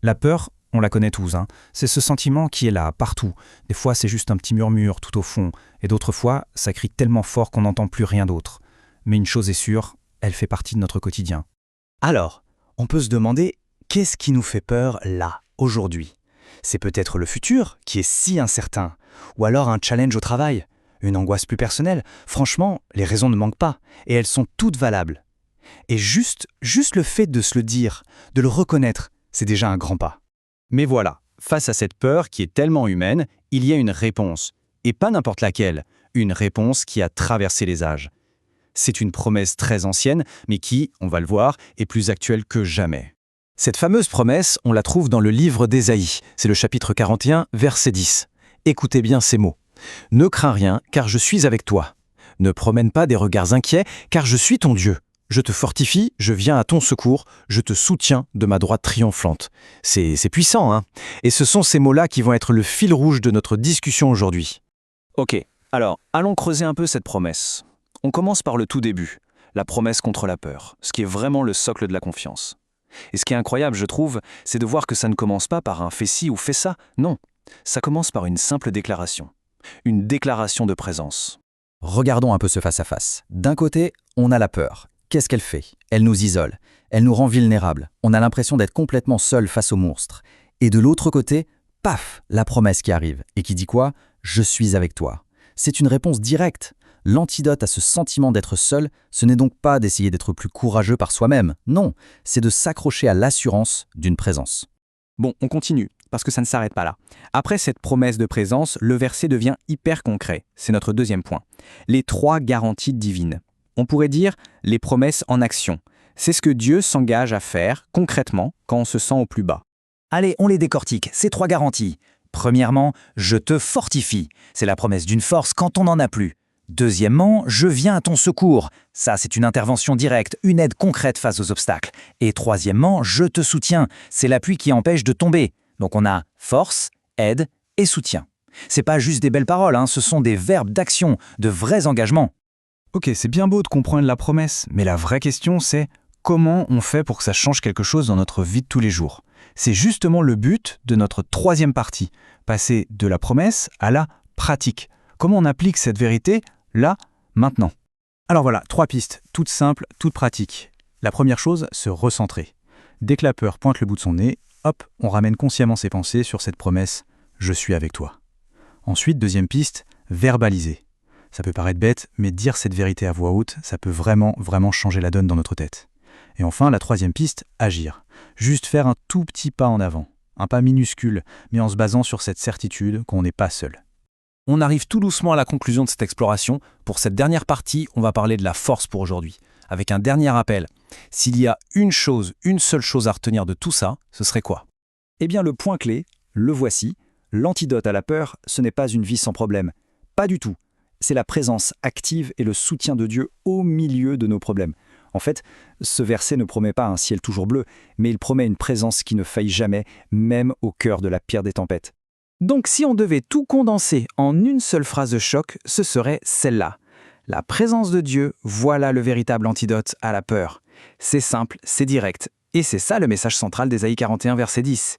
La peur, on la connaît tous, hein. C'est ce sentiment qui est là, partout. Des fois, c'est juste un petit murmure tout au fond, et d'autres fois, ça crie tellement fort qu'on n'entend plus rien d'autre. Mais une chose est sûre, elle fait partie de notre quotidien. Alors, on peut se demander, qu'est-ce qui nous fait peur là, aujourd'hui? C'est peut-être le futur, qui est si incertain, ou alors un challenge au travail, une angoisse plus personnelle. Franchement, les raisons ne manquent pas, et elles sont toutes valables. Et juste le fait de se le dire, de le reconnaître, c'est déjà un grand pas. Mais voilà, face à cette peur qui est tellement humaine, il y a une réponse. Et pas n'importe laquelle, une réponse qui a traversé les âges. C'est une promesse très ancienne, mais qui, on va le voir, est plus actuelle que jamais. Cette fameuse promesse, on la trouve dans le livre d'Ésaïe. C'est le chapitre 41, verset 10. Écoutez bien ces mots. « Ne crains rien, car je suis avec toi. Ne promène pas des regards inquiets, car je suis ton Dieu. Je te fortifie, je viens à ton secours, je te soutiens de ma droite triomphante. » C'est puissant, hein? Et ce sont ces mots-là qui vont être le fil rouge de notre discussion aujourd'hui. Ok, alors, allons creuser un peu cette promesse. On commence par le tout début, la promesse contre la peur, ce qui est vraiment le socle de la confiance. Et ce qui est incroyable, je trouve, c'est de voir que ça ne commence pas par un « fais ci » ou « fais ça ». Non, ça commence par une simple déclaration. Une déclaration de présence. Regardons un peu ce face-à-face. D'un côté, on a la peur. Qu'est-ce qu'elle fait? Elle nous isole. Elle nous rend vulnérables. On a l'impression d'être complètement seul face au monstre. Et de l'autre côté, paf, la promesse qui arrive. Et qui dit quoi? Je suis avec toi. C'est une réponse directe. L'antidote à ce sentiment d'être seul, ce n'est donc pas d'essayer d'être plus courageux par soi-même. Non, c'est de s'accrocher à l'assurance d'une présence. Bon, on continue, parce que ça ne s'arrête pas là. Après cette promesse de présence, le verset devient hyper concret. C'est notre deuxième point. Les 3 garanties divines. On pourrait dire les promesses en action. C'est ce que Dieu s'engage à faire concrètement quand on se sent au plus bas. Allez, on les décortique, ces 3 garanties. Premièrement, je te fortifie. C'est la promesse d'une force quand on n'en a plus. Deuxièmement, je viens à ton secours. Ça, c'est une intervention directe, une aide concrète face aux obstacles. Et troisièmement, je te soutiens. C'est l'appui qui empêche de tomber. Donc on a force, aide et soutien. C'est pas juste des belles paroles, hein, ce sont des verbes d'action, de vrais engagements. Ok, c'est bien beau de comprendre la promesse, mais la vraie question c'est comment on fait pour que ça change quelque chose dans notre vie de tous les jours? C'est justement le but de notre 3e partie, passer de la promesse à la pratique. Comment on applique cette vérité là, maintenant? Alors voilà, 3 pistes, toutes simples, toutes pratiques. La première chose, se recentrer. Dès que la peur pointe le bout de son nez, hop, on ramène consciemment ses pensées sur cette promesse « Je suis avec toi ». Ensuite, deuxième piste, verbaliser. Ça peut paraître bête, mais dire cette vérité à voix haute, ça peut vraiment changer la donne dans notre tête. Et enfin, la troisième piste, agir. Juste faire un tout petit pas en avant. Un pas minuscule, mais en se basant sur cette certitude qu'on n'est pas seul. On arrive tout doucement à la conclusion de cette exploration. Pour cette dernière partie, on va parler de la force pour aujourd'hui. Avec un dernier rappel, s'il y a une seule chose à retenir de tout ça, ce serait quoi? Eh bien le point clé, le voici, l'antidote à la peur, ce n'est pas une vie sans problème. Pas du tout. C'est la présence active et le soutien de Dieu au milieu de nos problèmes. En fait, ce verset ne promet pas un ciel toujours bleu, mais il promet une présence qui ne faille jamais, même au cœur de la pire des tempêtes. Donc si on devait tout condenser en une seule phrase de choc, ce serait celle-là. La présence de Dieu, voilà le véritable antidote à la peur. C'est simple, c'est direct, et c'est ça le message central d'Ésaïe 41, verset 10.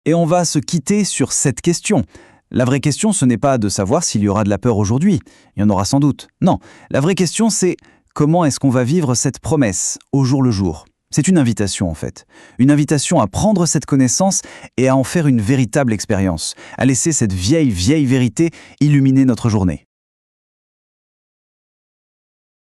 Et on va se quitter sur cette question. La vraie question, ce n'est pas de savoir s'il y aura de la peur aujourd'hui. Il y en aura sans doute. Non, la vraie question, c'est comment est-ce qu'on va vivre cette promesse au jour le jour? C'est une invitation en fait. Une invitation à prendre cette connaissance et à en faire une véritable expérience. À laisser cette vieille vérité illuminer notre journée.